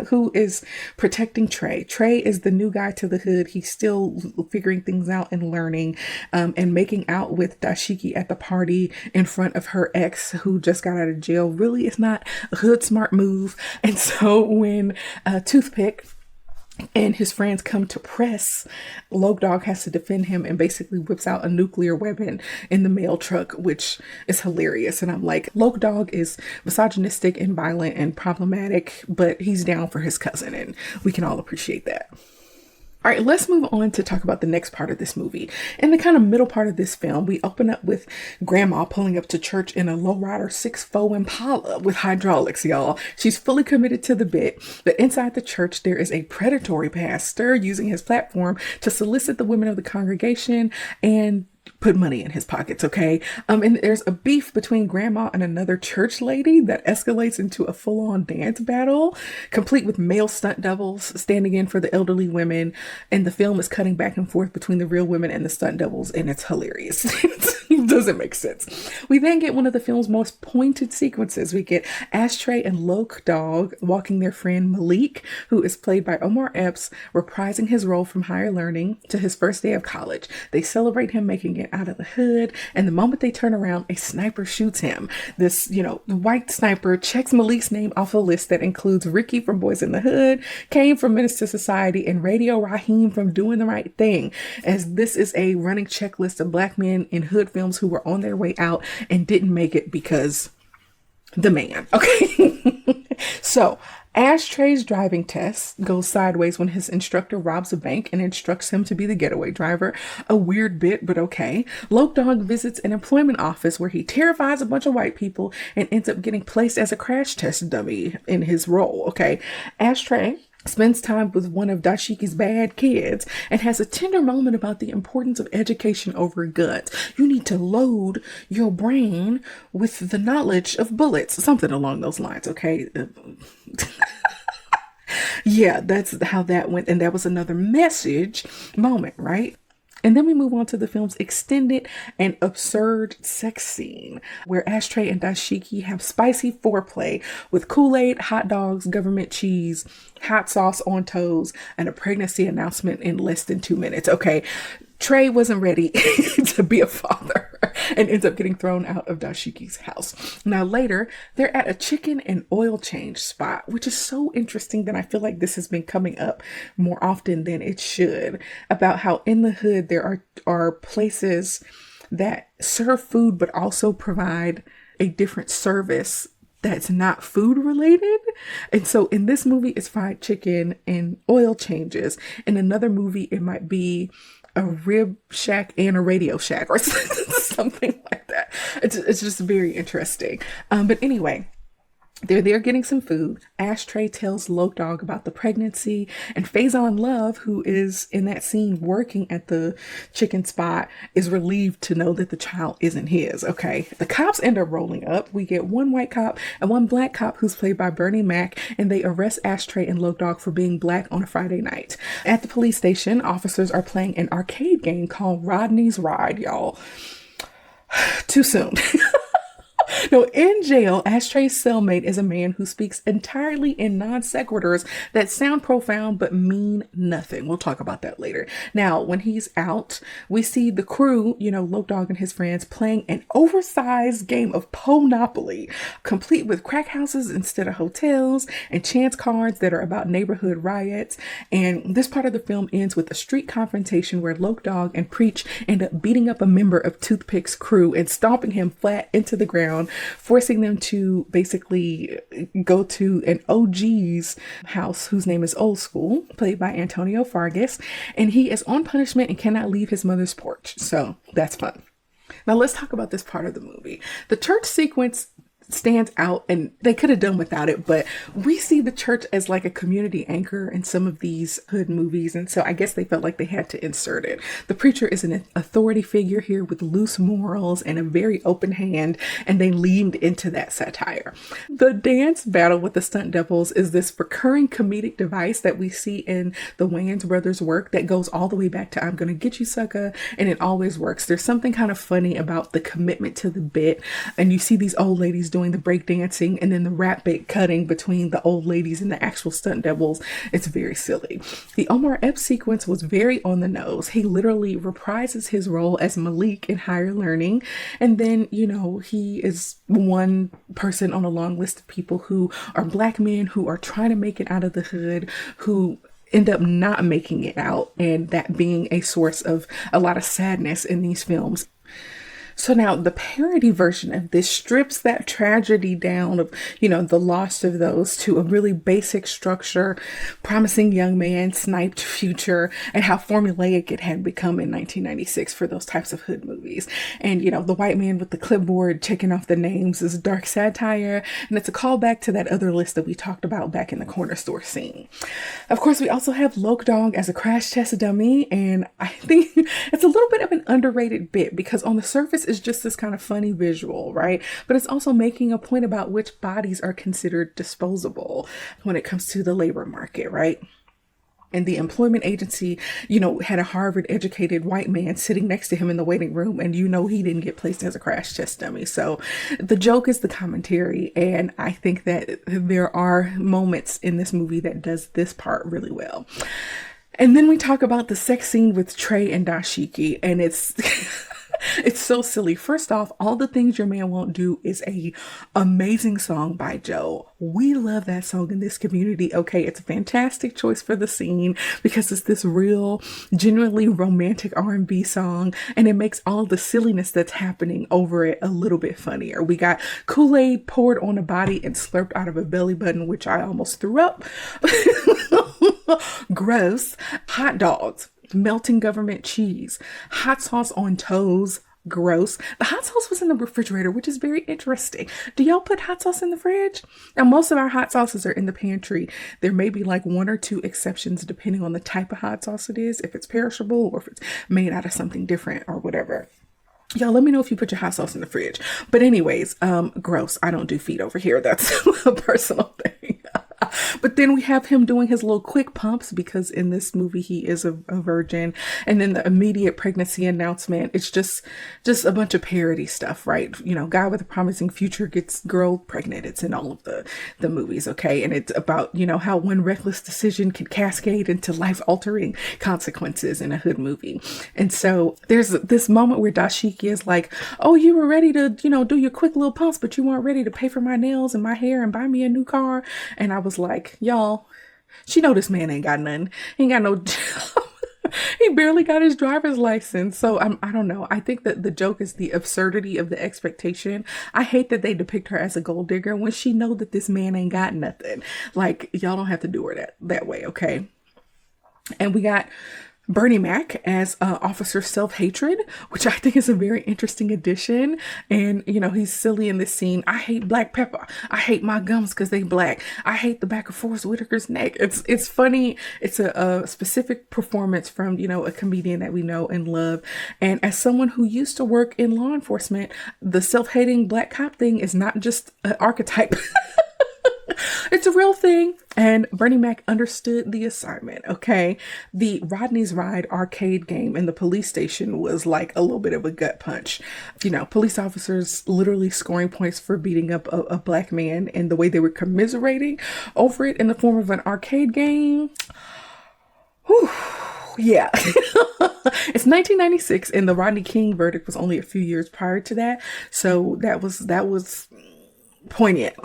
who is protecting Trey. Trey is the new guy to the hood. He's still figuring things out and learning, and making out with Dashiki at the party in front of her ex who just got out of jail really is not a hood smart move. And so when Toothpick and his friends come to press, Loke Dog has to defend him and basically whips out a nuclear weapon in the mail truck, which is hilarious. And I'm like, Loke Dog is misogynistic and violent and problematic, but he's down for his cousin, and we can all appreciate that. All right, let's move on to talk about the next part of this movie. In the kind of middle part of this film, we open up with Grandma pulling up to church in a lowrider 6'4" Impala with hydraulics, y'all. She's fully committed to the bit, but inside the church, there is a predatory pastor using his platform to solicit the women of the congregation and put money in his pockets, okay? And there's a beef between Grandma and another church lady that escalates into a full-on dance battle, complete with male stunt doubles standing in for the elderly women. And the film is cutting back and forth between the real women and the stunt doubles, and it's hilarious. It doesn't make sense. We then get one of the film's most pointed sequences. We get Ashtray and Loke Dog walking their friend Malik, who is played by Omar Epps, reprising his role from Higher Learning, to his first day of college. They celebrate him making it out of the hood, and the moment they turn around, a sniper shoots him. This, white sniper checks Malik's name off a list that includes Ricky from Boyz in the Hood, Kane from Menace II Society, and Radio Raheem from Doing the Right Thing, as this is a running checklist of black men in hood films who were on their way out and didn't make it because the man. Okay. So Ashtray's driving test goes sideways when his instructor robs a bank and instructs him to be the getaway driver. A weird bit, but okay. Loke Dog visits an employment office where he terrifies a bunch of white people and ends up getting placed as a crash test dummy in his role. Okay. Ashtray spends time with one of Dashiki's bad kids and has a tender moment about the importance of education over guns. You need to load your brain with the knowledge of bullets, something along those lines, okay? Yeah, that's how that went. And that was another message moment, right? And then we move on to the film's extended and absurd sex scene, where Ashtray and Dashiki have spicy foreplay with Kool-Aid, hot dogs, government cheese, hot sauce on toes, and a pregnancy announcement in less than 2 minutes. Okay, Trey wasn't ready to be a father. and ends up getting thrown out of Dashiki's house. Now later, they're at a chicken and oil change spot, which is so interesting that I feel like this has been coming up more often than it should, about how in the hood there are places that serve food but also provide a different service that's not food related. And so in this movie, it's fried chicken and oil changes. In another movie, it might be a rib shack and a radio shack or something like that. It's just very interesting. But anyway, they're there getting some food. Ashtray tells Loke Dog about the pregnancy, and Faison Love, who is in that scene working at the chicken spot, is relieved to know that the child isn't his. Okay, the cops end up rolling up. We get one white cop and one black cop who's played by Bernie Mac, and they arrest Ashtray and Loke Dog for being black on a Friday night. At the police station, officers are playing an arcade game called Rodney's Ride, y'all. Too soon. No, in jail, Ashtray's cellmate is a man who speaks entirely in non sequiturs that sound profound but mean nothing. We'll talk about that later. Now, when he's out, we see the crew, Loke Dog and his friends, playing an oversized game of Ponopoly, complete with crack houses instead of hotels and chance cards that are about neighborhood riots. And this part of the film ends with a street confrontation where Loke Dog and Preach end up beating up a member of Toothpick's crew and stomping him flat into the ground, forcing them to basically go to an OG's house whose name is Old School, played by Antonio Fargas, and he is on punishment and cannot leave his mother's porch. So that's fun. Now let's talk about this part of the movie. The church sequence stands out, and they could have done without it, but we see the church as like a community anchor in some of these hood movies, and so I guess they felt like they had to insert it. The preacher is an authority figure here with loose morals and a very open hand, and they leaned into that satire. The dance battle with the stunt doubles is this recurring comedic device that we see in the Wayans brothers' work that goes all the way back to I'm Gonna Get You Sucker, and it always works. There's something kind of funny about the commitment to the bit, and you see these old ladies doing the break dancing and then the rap bit cutting between the old ladies and the actual stunt doubles. It's very silly. The Omar Epps sequence was very on the nose. He literally reprises his role as Malik in Higher Learning, and then he is one person on a long list of people who are black men who are trying to make it out of the hood, who end up not making it out, and that being a source of a lot of sadness in these films. So now the parody version of this strips that tragedy down of, the loss of those to a really basic structure, promising young man, sniped future, and how formulaic it had become in 1996 for those types of hood movies. And, the white man with the clipboard checking off the names is dark satire, and it's a callback to that other list that we talked about back in the corner store scene. Of course, we also have Loke Dog as a crash test dummy, and I think it's a little bit of an underrated bit because on the surface is just this kind of funny visual, right? But it's also making a point about which bodies are considered disposable when it comes to the labor market, right? And the employment agency, had a Harvard educated white man sitting next to him in the waiting room, and he didn't get placed as a crash test dummy. So the joke is the commentary, and I think that there are moments in this movie that does this part really well. And then we talk about the sex scene with Trey and Dashiki, and it's it's so silly. First off, All the Things Your Man Won't Do is a amazing song by Joe. We love that song in this community. Okay, it's a fantastic choice for the scene because it's this real, genuinely romantic R&B song, and it makes all the silliness that's happening over it a little bit funnier. We got Kool-Aid poured on a body and slurped out of a belly button, which I almost threw up. Gross. Hot dogs. Melting government cheese, hot sauce on toes, gross. The hot sauce was in the refrigerator, which is very interesting. Do y'all put hot sauce in the fridge? Now, most of our hot sauces are in the pantry. There may be like one or two exceptions depending on the type of hot sauce it is, if it's perishable or if it's made out of something different or whatever. Y'all, let me know if you put your hot sauce in the fridge. But anyways, gross. I don't do feet over here. That's a personal thing. But then we have him doing his little quick pumps because in this movie he is a virgin. And then the immediate pregnancy announcement. It's just a bunch of parody stuff, right? You know, guy with a promising future gets girl pregnant. It's in all of the movies, okay? And it's about, you know, how one reckless decision can cascade into life-altering consequences in a hood movie. And so there's this moment where Dashiki is like, oh, you were ready to, you know, do your quick little pumps, but you weren't ready to pay for my nails and my hair and buy me a new car. And I was like, y'all, she know this man ain't got nothing. He ain't got no job. He barely got his driver's license. So I don't know. I think that the joke is the absurdity of the expectation. I hate that they depict her as a gold digger when she know that this man ain't got nothing. Like, y'all don't have to do her that way, okay? And we got Bernie Mac as Officer Self-Hatred, which I think is a very interesting addition. And, you know, he's silly in this scene. I hate black pepper. I hate my gums because they black. I hate the back of Forrest Whitaker's neck. It's funny. It's a specific performance from, you know, a comedian that we know and love. And as someone who used to work in law enforcement, the self-hating black cop thing is not just an archetype. It's a real thing. And Bernie Mac understood the assignment, okay? The Rodney's Ride arcade game in the police station was like a little bit of a gut punch. You know, police officers literally scoring points for beating up a black man, and the way they were commiserating over it in the form of an arcade game. Whew. Yeah. It's 1996 and the Rodney King verdict was only a few years prior to that. So that was poignant.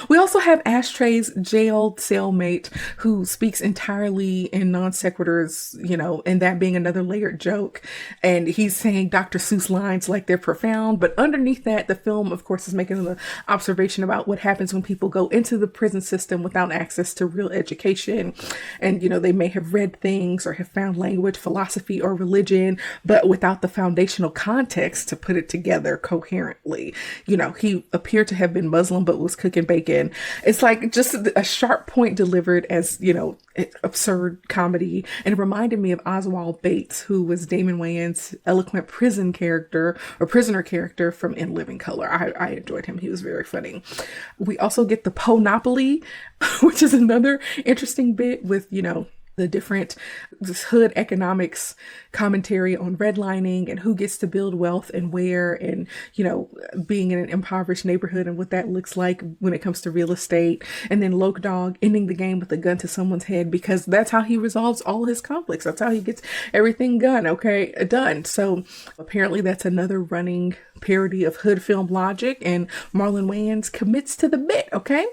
We also have Ashtray's jailed cellmate who speaks entirely in non sequiturs, you know, and that being another layered joke. And he's saying Dr. Seuss lines like they're profound. But underneath that, the film, of course, is making an observation about what happens when people go into the prison system without access to real education. And, you know, they may have read things or have found language, philosophy, or religion, but without the foundational context to put it together coherently. You know, he appeared to have been Muslim, but was cooking bacon. It's like just a sharp point delivered as, you know, absurd comedy. And it reminded me of Oswald Bates, who was Damon Wayans' eloquent prisoner character from In Living Color. I enjoyed him. He was very funny. We also get the Ponopoly, which is another interesting bit with, you know, the different hood economics commentary on redlining and who gets to build wealth and where, and, you know, being in an impoverished neighborhood and what that looks like when it comes to real estate. And then Loke Dog ending the game with a gun to someone's head because that's how he resolves all his conflicts. That's how he gets everything done. So apparently that's another running parody of hood film logic, and Marlon Wayans commits to the bit, okay?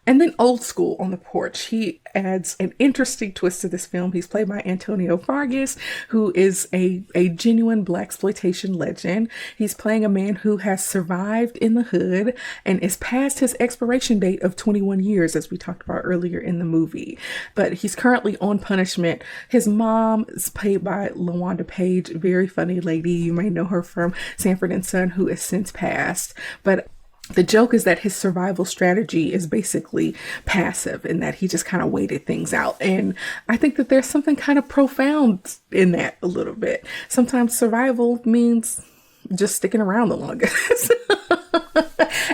And then Old School on the Porch. He adds an interesting twist to this film. He's played by Antonio Fargas, who is a genuine blaxploitation legend. He's playing a man who has survived in the hood and is past his expiration date of 21 years, as we talked about earlier in the movie. But he's currently on punishment. His mom is played by LaWanda Page, very funny lady. You may know her from Sanford and Son, who has since passed. But the joke is that his survival strategy is basically passive and that he just kind of waited things out. And I think that there's something kind of profound in that a little bit. Sometimes survival means just sticking around the longest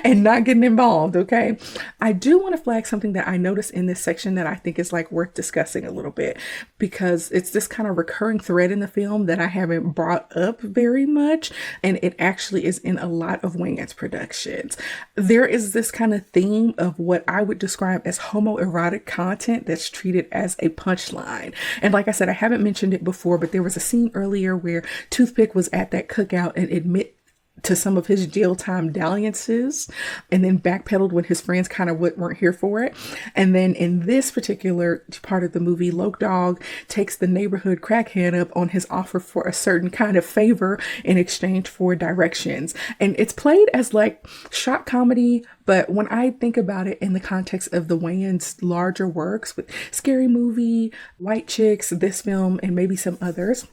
and not getting involved, okay? I do want to flag something that I noticed in this section that I think is like worth discussing a little bit, because it's this kind of recurring thread in the film that I haven't brought up very much, and it actually is in a lot of Wayans productions. There is this kind of theme of what I would describe as homoerotic content that's treated as a punchline. And like I said, I haven't mentioned it before, but there was a scene earlier where Toothpick was at that cookout and admit to some of his jail time dalliances, and then backpedaled when his friends kind of weren't here for it. And then in this particular part of the movie, Loke Dog takes the neighborhood crackhead up on his offer for a certain kind of favor in exchange for directions. And it's played as like shock comedy, but when I think about it in the context of the Wayans' larger works with Scary Movie, White Chicks, this film, and maybe some others,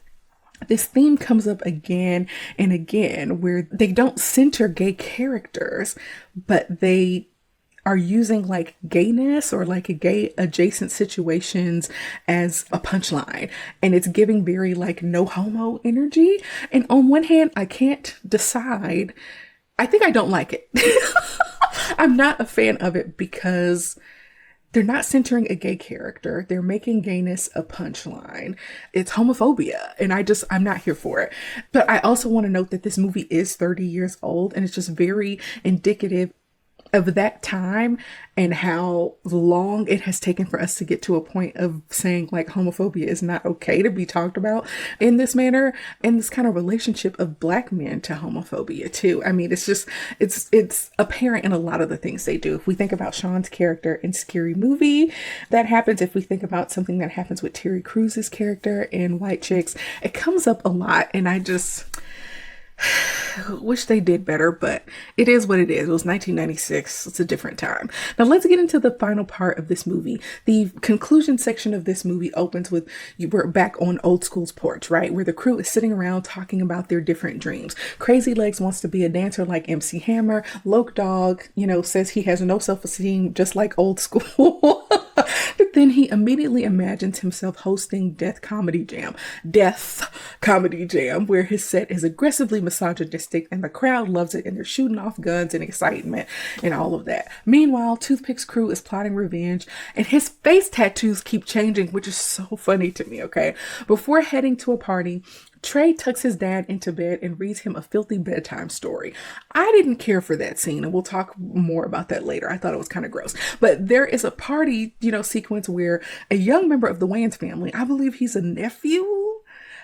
this theme comes up again and again where they don't center gay characters, but they are using like gayness or like a gay adjacent situations as a punchline. And it's giving very like no homo energy. And on one hand, I can't decide. I think I don't like it. I'm not a fan of it because they're not centering a gay character. They're making gayness a punchline. It's homophobia. And I'm not here for it. But I also want to note that this movie is 30 years old, and it's just very indicative of that time and how long it has taken for us to get to a point of saying like homophobia is not okay to be talked about in this manner, and this kind of relationship of Black men to homophobia too. I mean, it's apparent in a lot of the things they do. If we think about Sean's character in Scary Movie, that happens. If we think about something that happens with Terry Crews's character in White Chicks, it comes up a lot, and I just wish they did better, but it is what it is. It was 1996. It's a different time. Now let's get into the final part of this movie. The conclusion section of this movie opens with we're back on Old School's porch, right? Where the crew is sitting around talking about their different dreams. Crazy Legs wants to be a dancer like MC Hammer. Loke Dog, says he has no self-esteem just like Old School. But then he immediately imagines himself hosting Death Comedy Jam, where his set is aggressively misogynistic and the crowd loves it and they're shooting off guns and excitement and all of that. Meanwhile, Toothpick's crew is plotting revenge and his face tattoos keep changing, which is so funny to me, okay? Before heading to a party, Trey tucks his dad into bed and reads him a filthy bedtime story. I didn't care for that scene, and we'll talk more about that later. I thought it was kind of gross. But there is a party, sequence where a young member of the Wayans family, I believe he's a nephew,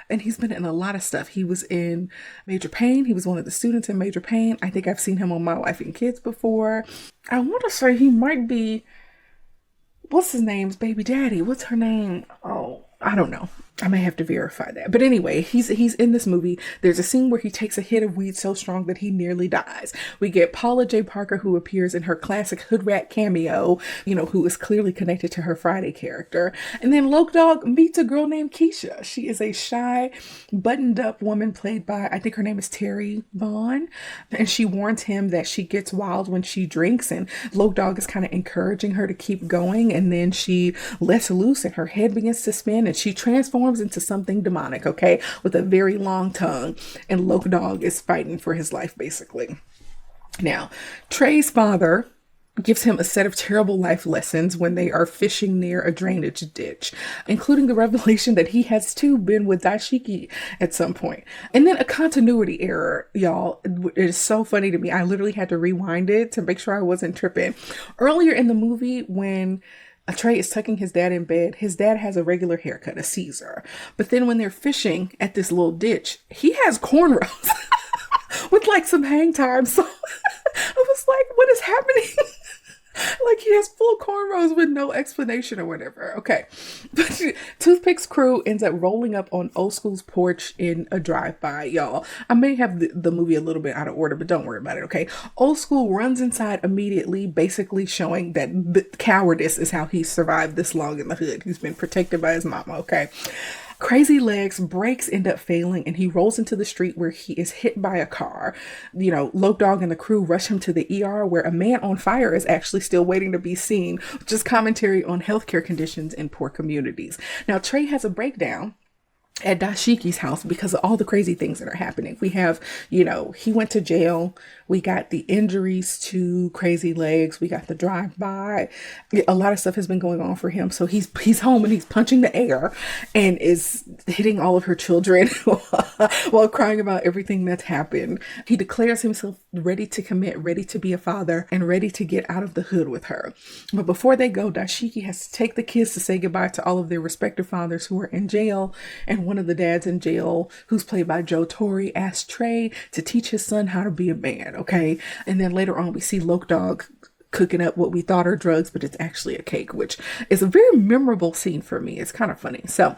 and he's been in a lot of stuff. He was in Major Payne. He was one of the students in Major Payne. I think I've seen him on My Wife and Kids before. I want to say he might be, what's his name's baby daddy? What's her name? Oh, I don't know. I may have to verify that. But anyway, he's in this movie. There's a scene where he takes a hit of weed so strong that he nearly dies. We get Paula J. Parker, who appears in her classic hood rat cameo, who is clearly connected to her Friday character. And then Loke Dog meets a girl named Keisha. She is a shy, buttoned up woman played by, I think her name is Terry Vaughn. And she warns him that she gets wild when she drinks. And Loke Dog is kind of encouraging her to keep going. And then she lets loose and her head begins to spin and she transforms into something demonic, okay, with a very long tongue, and Loke Dog is fighting for his life, basically. Now, Trey's father gives him a set of terrible life lessons when they are fishing near a drainage ditch, including the revelation that he has too been with Dashiki at some point. And then a continuity error, y'all. It is so funny to me. I literally had to rewind it to make sure I wasn't tripping. Earlier in the movie, when Trey is tucking his dad in bed, his dad has a regular haircut, a Caesar. But then when they're fishing at this little ditch, he has cornrows with like some hang time. So I was like, what is happening? Like he has full cornrows with no explanation or whatever. Okay. But Toothpick's crew ends up rolling up on Old School's porch in a drive-by, y'all. I may have the movie a little bit out of order, but don't worry about it, okay? Old School runs inside immediately, basically showing that cowardice is how he survived this long in the hood. He's been protected by his mama, okay? Crazy Legs brakes end up failing and he rolls into the street where he is hit by a car. Loke Dog and the crew rush him to the ER where a man on fire is actually still waiting to be seen, which is commentary on healthcare conditions in poor communities. Now, Trey has a breakdown at Dashiki's house because of all the crazy things that are happening. We have, he went to jail. We got the injuries to Crazy Legs. We got the drive-by. A lot of stuff has been going on for him. So he's home and he's punching the air and is hitting all of her children while crying about everything that's happened. He declares himself ready to commit, ready to be a father, and ready to get out of the hood with her. But before they go, Dashiki has to take the kids to say goodbye to all of their respective fathers who are in jail. And one of the dads in jail, who's played by Joe Torre, asks Trey to teach his son how to be a man, okay? And then later on, we see Loke Dog cooking up what we thought are drugs, but it's actually a cake, which is a very memorable scene for me. It's kind of funny. So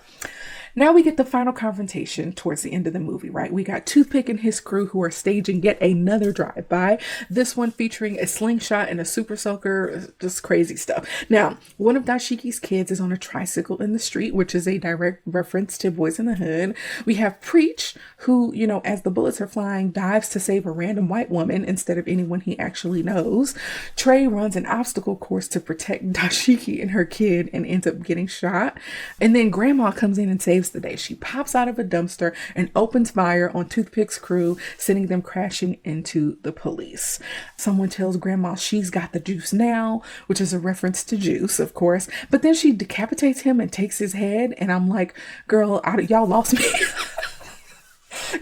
now we get the final confrontation towards the end of the movie, right? We got Toothpick and his crew who are staging yet another drive-by. This one featuring a slingshot and a super soaker, just crazy stuff. Now, one of Dashiki's kids is on a tricycle in the street, which is a direct reference to Boyz in the Hood. We have Preach, who, as the bullets are flying, dives to save a random white woman instead of anyone he actually knows. Trey runs an obstacle course to protect Dashiki and her kid and ends up getting shot. And then Grandma comes in and saves saves the day. She pops out of a dumpster and opens fire on Toothpick's crew, sending them crashing into the police. Someone tells Grandma she's got the juice now, which is a reference to juice, of course. But then she decapitates him and takes his head. And I'm like, girl, y'all lost me.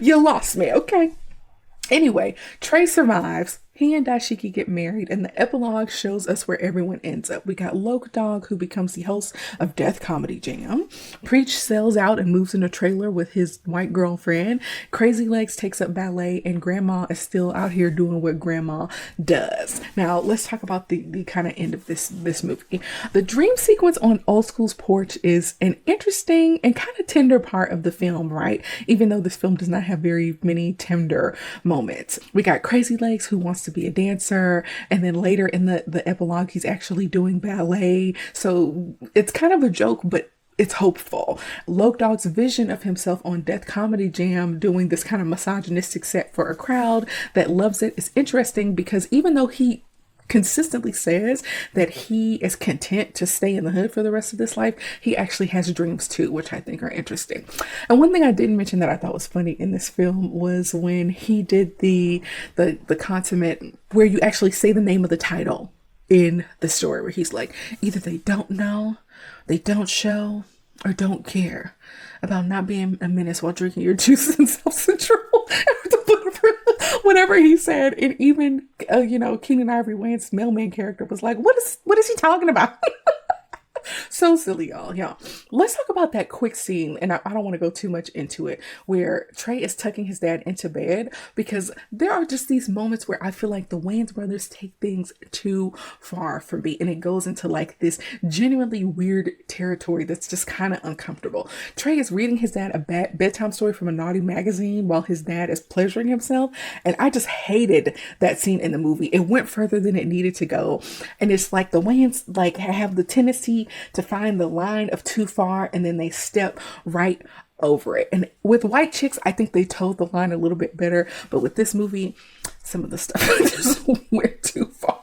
You lost me, okay? Anyway, Trey survives. He and Dashiki get married, and the epilogue shows us where everyone ends up. We got Loke Dog, who becomes the host of Death Comedy Jam. Preach sells out and moves in a trailer with his white girlfriend. Crazy Legs takes up ballet, and Grandma is still out here doing what Grandma does. Now, let's talk about the kind of end of this movie. The dream sequence on Old School's porch is an interesting and kind of tender part of the film, right? Even though this film does not have very many tender moments. We got Crazy Legs, who wants to be a dancer, and then later in the epilogue he's actually doing ballet, so it's kind of a joke, but it's hopeful. Loke Dog's vision of himself on Death Comedy Jam doing this kind of misogynistic set for a crowd that loves it is interesting, because even though he consistently says that he is content to stay in the hood for the rest of his life, he actually has dreams too, which I think are interesting. And one thing I didn't mention that I thought was funny in this film was when he did the consummate where you actually say the name of the title in the story, where he's like, either they don't know, they don't show, or don't care about not being a menace while drinking your juice and self-control. Whatever he said. And even, Keenan Ivory Wayans' mailman character was like, what is he talking about? So silly, y'all. Yeah. Let's talk about that quick scene, and I don't want to go too much into it, where Trey is tucking his dad into bed, because there are just these moments where I feel like the Wayans brothers take things too far for me, and it goes into like this genuinely weird territory that's just kind of uncomfortable. Trey is reading his dad a bedtime story from a naughty magazine while his dad is pleasuring himself, and I just hated that scene in the movie. It went further than it needed to go, and it's like the Wayans like have the tendency to find the line of too far, and then they step right over it. And with White Chicks, I think they told the line a little bit better, but with this movie, some of the stuff just went too far.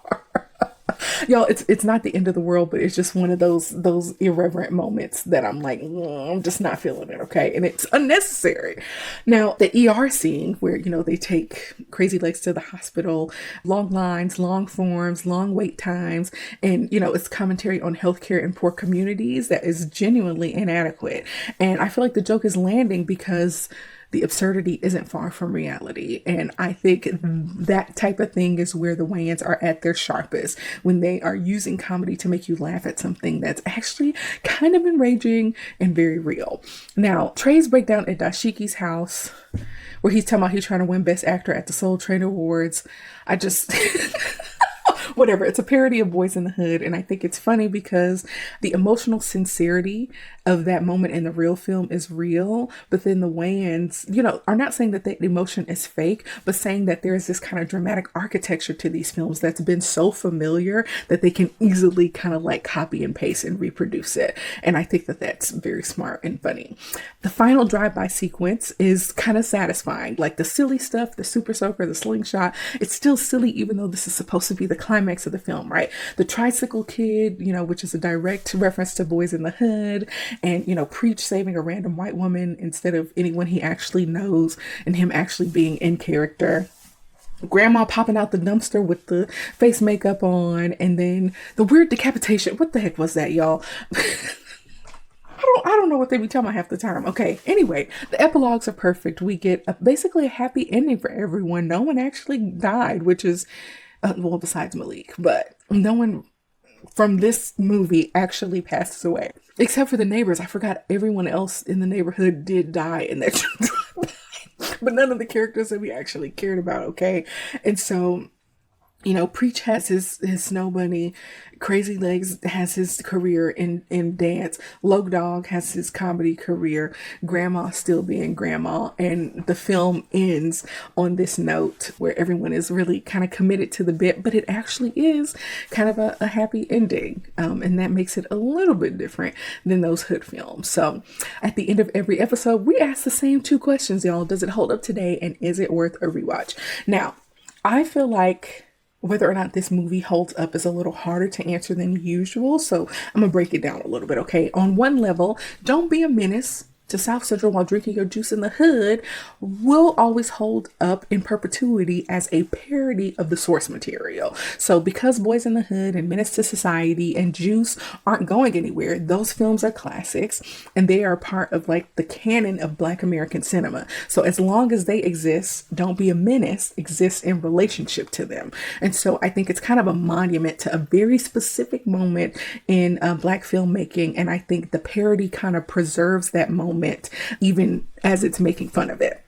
Y'all, it's not the end of the world, but it's just one of those irreverent moments that I'm like, I'm just not feeling it, okay? And it's unnecessary. Now, the ER scene where, they take Crazy Legs to the hospital, long lines, long forms, long wait times, and, it's commentary on healthcare in poor communities that is genuinely inadequate. And I feel like the joke is landing because the absurdity isn't far from reality. And I think that type of thing is where the Wayans are at their sharpest, when they are using comedy to make you laugh at something that's actually kind of enraging and very real. Now, Trey's breakdown at Dashiki's house, where he's talking about he's trying to win Best Actor at the Soul Train Awards. I just... whatever. It's a parody of Boyz in the Hood. And I think it's funny because the emotional sincerity of that moment in the real film is real. But then the Wayans, are not saying that the emotion is fake, but saying that there's this kind of dramatic architecture to these films that's been so familiar that they can easily kind of like copy and paste and reproduce it. And I think that that's very smart and funny. The final drive-by sequence is kind of satisfying. Like the silly stuff, the super soaker, the slingshot, it's still silly, even though this is supposed to be the climax of the film, right? The tricycle kid, which is a direct reference to Boyz in the Hood, and, Preach saving a random white woman instead of anyone he actually knows, and him actually being in character. Grandma popping out the dumpster with the face makeup on, and then the weird decapitation. What the heck was that, y'all? I don't know what they be talking about half the time. Okay, anyway, the epilogues are perfect. We get basically a happy ending for everyone. No one actually died, which is, well, besides Malik, but no one from this movie actually passes away. Except for the neighbors. I forgot everyone else in the neighborhood did die in that but none of the characters that we actually cared about, okay? And so, Preach has his Snow Bunny, Crazy Legs has his career in dance, Loke Dog has his comedy career, Grandma still being Grandma, and the film ends on this note where everyone is really kind of committed to the bit, but it actually is kind of a happy ending, and that makes it a little bit different than those Hood films. So at the end of every episode, we ask the same two questions, y'all. Does it hold up today, and is it worth a rewatch? Now, I feel like whether or not this movie holds up is a little harder to answer than usual. So I'm gonna break it down a little bit, okay? On one level, don't be a menace to South Central while drinking your juice in the hood will always hold up in perpetuity as a parody of the source material. So because Boyz n the Hood and Menace to Society and Juice aren't going anywhere, those films are classics and they are part of like the canon of Black American cinema. So as long as they exist, Don't Be a Menace exists in relationship to them. And so I think it's kind of a monument to a very specific moment in Black filmmaking. And I think the parody kind of preserves that moment even as it's making fun of it.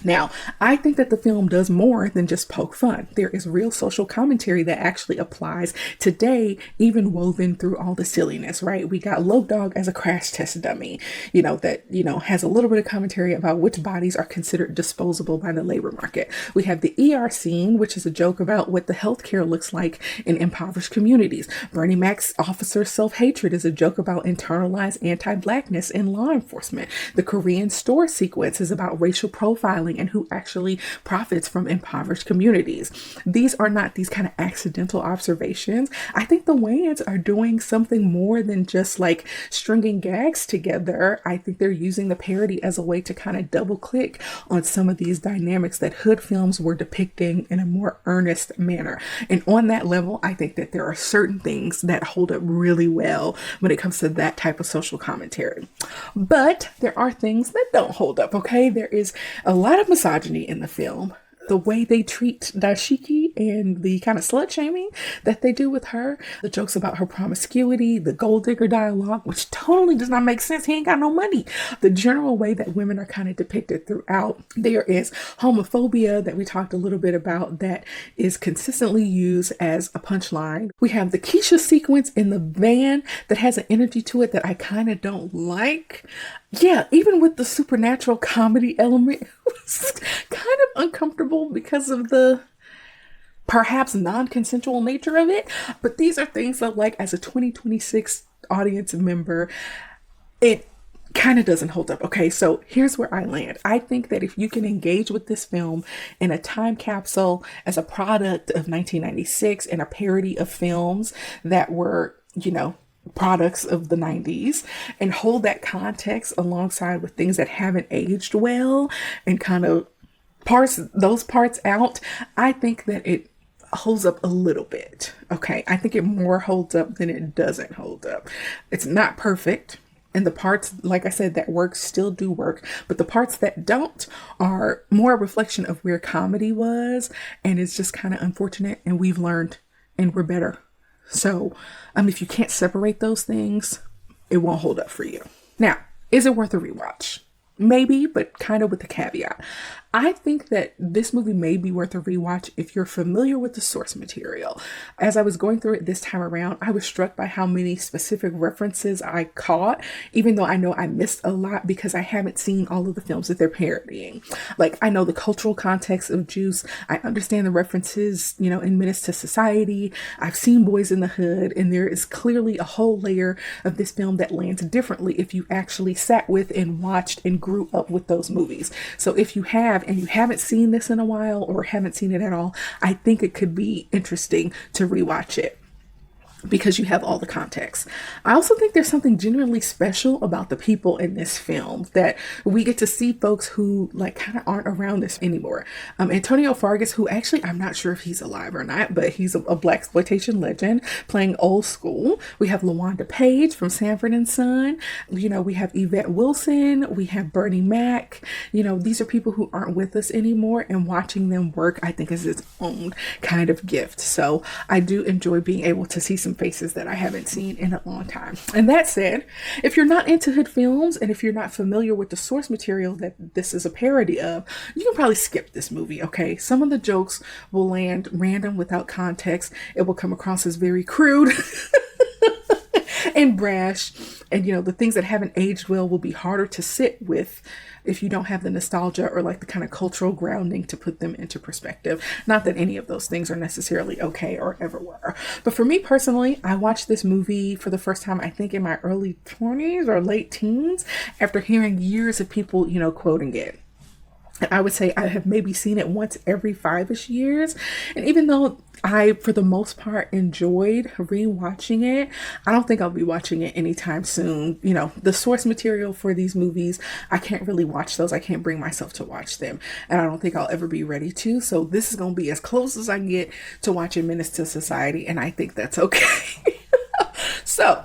Now, I think that the film does more than just poke fun. There is real social commentary that actually applies today, even woven through all the silliness, right? We got Low Dog as a crash test dummy, that, has a little bit of commentary about which bodies are considered disposable by the labor market. We have the ER scene, which is a joke about what the healthcare looks like in impoverished communities. Bernie Mac's officer self-hatred is a joke about internalized anti-Blackness in law enforcement. The Korean store sequence is about racial profiling and who actually profits from impoverished communities. These are not these kind of accidental observations. I think the Wayans are doing something more than just like stringing gags together. I think they're using the parody as a way to kind of double click on some of these dynamics that hood films were depicting in a more earnest manner. And on that level, I think that there are certain things that hold up really well when it comes to that type of social commentary. But there are things that don't hold up, okay? There is a lot of misogyny in the film. The way they treat Dashiki and the kind of slut shaming that they do with her, the jokes about her promiscuity, the gold digger dialogue, which totally does not make sense. He ain't got no money. The general way that women are kind of depicted throughout. There is homophobia that we talked a little bit about that is consistently used as a punchline. We have the Keisha sequence in the van that has an energy to it that I kind of don't like. Yeah, even with the supernatural comedy element, it was kind of uncomfortable because of the perhaps non-consensual nature of it. But these are things that, like, as a 2026 audience member, it kind of doesn't hold up. Okay, so here's where I land. I think that if you can engage with this film in a time capsule as a product of 1996 and a parody of films that were, products of the 90s and hold that context alongside with things that haven't aged well and kind of parse those parts out, I think that it holds up a little bit. Okay, I think it more holds up than it doesn't hold up. It's not perfect. And the parts, like I said, that work still do work. But the parts that don't are more a reflection of where comedy was. And it's just kind of unfortunate. And we've learned and we're better. So if you can't separate those things, it won't hold up for you. Now, is it worth a rewatch? Maybe, but kind of with a caveat. I think that this movie may be worth a rewatch if you're familiar with the source material. As I was going through it this time around, I was struck by how many specific references I caught, even though I know I missed a lot because I haven't seen all of the films that they're parodying. Like, I know the cultural context of Juice. I understand the references, in Menace to Society. I've seen Boyz n the Hood, and there is clearly a whole layer of this film that lands differently if you actually sat with and watched and grew up with those movies. So if you have, and you haven't seen this in a while or haven't seen it at all, I think it could be interesting to rewatch it because you have all the context. I also think there's something genuinely special about the people in this film that we get to see folks who kind of aren't around this anymore. Antonio Fargas, who actually, I'm not sure if he's alive or not, but he's a blaxploitation legend playing Old School. We have LaWanda Page from Sanford and Son. We have Yvette Wilson. We have Bernie Mac. These are people who aren't with us anymore, and watching them work, I think, is its own kind of gift. So I do enjoy being able to see some faces that I haven't seen in a long time. And that said, if you're not into hood films and if you're not familiar with the source material that this is a parody of, you can probably skip this movie, okay? Some of the jokes will land random without context. It will come across as very crude and brash. And, the things that haven't aged well will be harder to sit with if you don't have the nostalgia or the kind of cultural grounding to put them into perspective. Not that any of those things are necessarily okay or ever were. But for me personally, I watched this movie for the first time, I think in my early 20s or late teens, after hearing years of people, quoting it. And I would say I have maybe seen it once every 5-ish years. And even though I, for the most part, enjoyed rewatching it, I don't think I'll be watching it anytime soon. You know, the source material for these movies, I can't really watch those. I can't bring myself to watch them. And I don't think I'll ever be ready to. So this is going to be as close as I can get to watching Menace II Society. And I think that's okay. So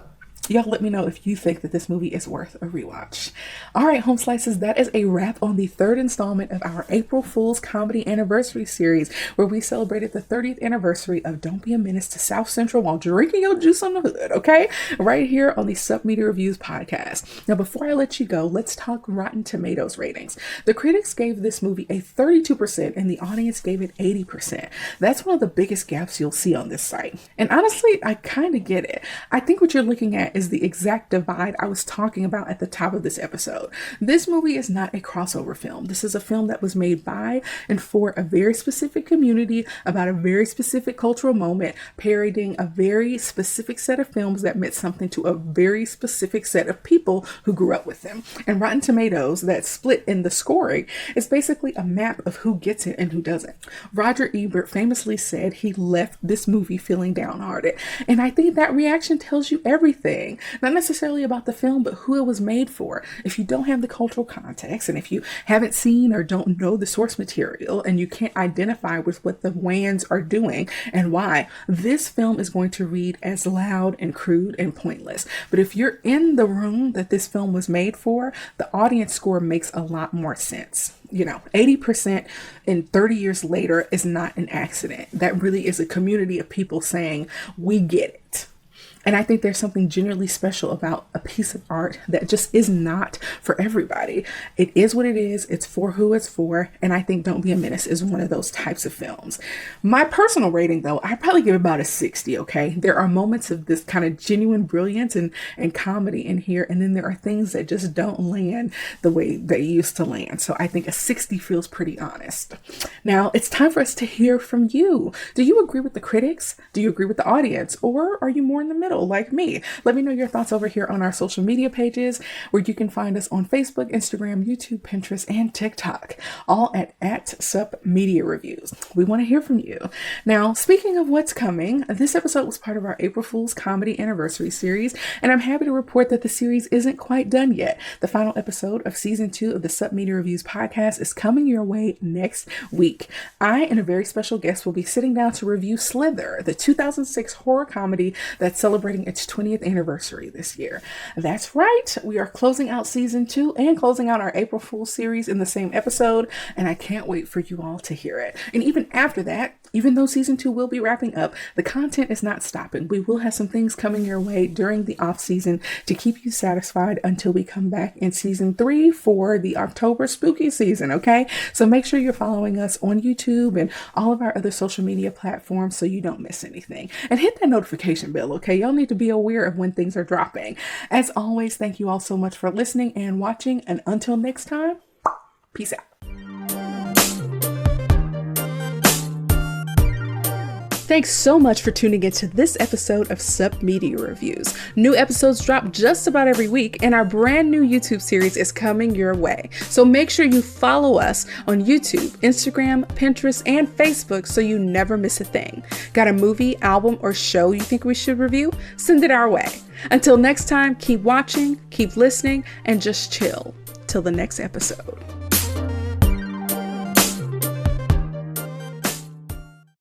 y'all let me know if you think that this movie is worth a rewatch. All right, Home Slices, that is a wrap on the third installment of our April Fool's Comedy Anniversary series, where we celebrated the 30th anniversary of Don't Be a Menace to South Central while drinking your juice on the hood, okay? Right here on the Sup Media Reviews podcast. Now, before I let you go, let's talk Rotten Tomatoes ratings. The critics gave this movie a 32% and the audience gave it 80%. That's one of the biggest gaps you'll see on this site. And honestly, I kind of get it. I think what you're looking at is the exact divide I was talking about at the top of this episode. This movie is not a crossover film. This is a film that was made by and for a very specific community about a very specific cultural moment, parodying a very specific set of films that meant something to a very specific set of people who grew up with them. And Rotten Tomatoes, that split in the scoring, is basically a map of who gets it and who doesn't. Roger Ebert famously said he left this movie feeling downhearted. And I think that reaction tells you everything. Not necessarily about the film, but who it was made for. If you don't have the cultural context, and if you haven't seen or don't know the source material, and you can't identify with what the Wayans are doing and why, this film is going to read as loud and crude and pointless. But if you're in the room that this film was made for, the audience score makes a lot more sense. You know, 80% in 30 years later is not an accident. That really is a community of people saying, we get it. And I think there's something genuinely special about a piece of art that just is not for everybody. It is what it is. It's for who it's for. And I think Don't Be a Menace is one of those types of films. My personal rating, though, I probably give about a 60, okay? There are moments of this kind of genuine brilliance and comedy in here. And then there are things that just don't land the way they used to land. So I think a 60 feels pretty honest. Now, it's time for us to hear from you. Do you agree with the critics? Do you agree with the audience? Or are you more in the middle like me? Let me know your thoughts over here on our social media pages, where you can find us on Facebook, Instagram, YouTube, Pinterest, and TikTok, all at Sup Media Reviews. We want to hear from you. Now, speaking of what's coming, this episode was part of our April Fool's Comedy Anniversary series, and I'm happy to report that the series isn't quite done yet. The final episode of season 2 of the Sup Media Reviews podcast is coming your way next week. I and a very special guest will be sitting down to review Slither, the 2006 horror comedy that's celebrating its 20th anniversary this year. That's right. We are closing out season 2 and closing out our April Fool's series in the same episode, and I can't wait for you all to hear it. And even after that, even though season 2 will be wrapping up, the content is not stopping. We will have some things coming your way during the off season to keep you satisfied until we come back in season 3 for the October spooky season, okay? So make sure you're following us on YouTube and all of our other social media platforms so you don't miss anything. And hit that notification bell, okay? Y'all need to be aware of when things are dropping. As always, thank you all so much for listening and watching. And until next time, peace out. Thanks so much for tuning into this episode of Sup Media Reviews. New episodes drop just about every week, and our brand new YouTube series is coming your way. So make sure you follow us on YouTube, Instagram, Pinterest, and Facebook so you never miss a thing. Got a movie, album, or show you think we should review? Send it our way. Until next time, keep watching, keep listening, and just chill till the next episode.